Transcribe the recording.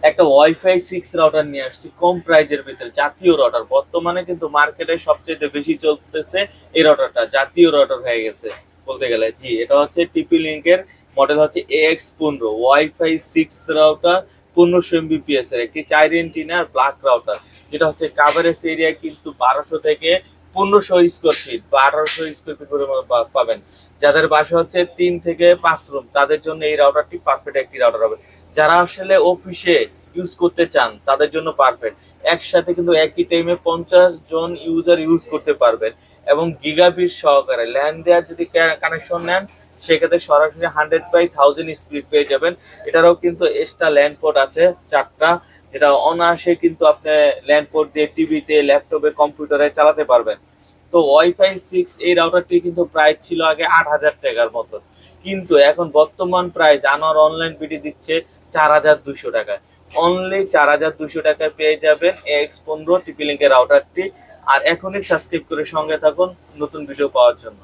একটা wifi 6 router নিয়ে আসছি কম প্রাইজের ভিতরে, জাতীয় রাউটার। বর্তমানে কিন্তু মার্কেটে সবচেয়ে বেশি চলতেছে এই রাউটারটা, জাতীয় রাউটার হয়ে গেছে বলতে গেলে। জি, এটা হচ্ছে টিপি লিংকের মডেল হচ্ছে AX15 ওয়াইফাই 6 রাউটার, 1500 Mbps এর একটি 4 এন্টিনার ব্ল্যাক রাউটার, যেটা হচ্ছে কাভারেজ এরিয়া কিন্তু 1200 থেকে 1500 স্কোয়ার ফিট বা 1800 স্কোয়ার ফিট করে পাবেন। যাদের বাসা হচ্ছে 3 থেকে 5 রুম, তাদের জন্য এই রাউটারটি পারফেক্ট একটি রাউটার হবে। যারা আসলে অফিসে ইউজ করতে চান তাদের জন্য পারফেক্ট। একসাথে কিন্তু একই টাইমে 50 জন ইউজার ইউজ করতে পারবেন এবং গিগাবিট সহকারে ল্যান দেওয়ার যদি কানেকশন নেন সেক্ষেত্রে সরাসরি 100/1000 স্পিড পেয়ে যাবেন। এটারও কিন্তু এক্সট্রা ল্যান্ড পোর্ট আছে 4টা, যেটা অনায়াসে কিন্তু আপনি ল্যান্ড পোর্ট দিয়ে টিভিতে, ল্যাপটপে, কম্পিউটারে চালাতে পারবেন। তো ওয়াইফাই 6 এই রাউটারটি কিন্তু প্রাইস ছিল আগে 8000 টাকার মতো, কিন্তু এখন বর্তমান প্রাইস আনোয়ার অনলাইন বিডি দিচ্ছে 4200 টাকায়। অনলি 4200 টাকায় পেয়ে যাবেন AX15 টিপি লিংকের রাউটারটি। আর এখনই সাবস্ক্রাইব করে সঙ্গে থাকুন নতুন ভিডিও পাওয়ার জন্য।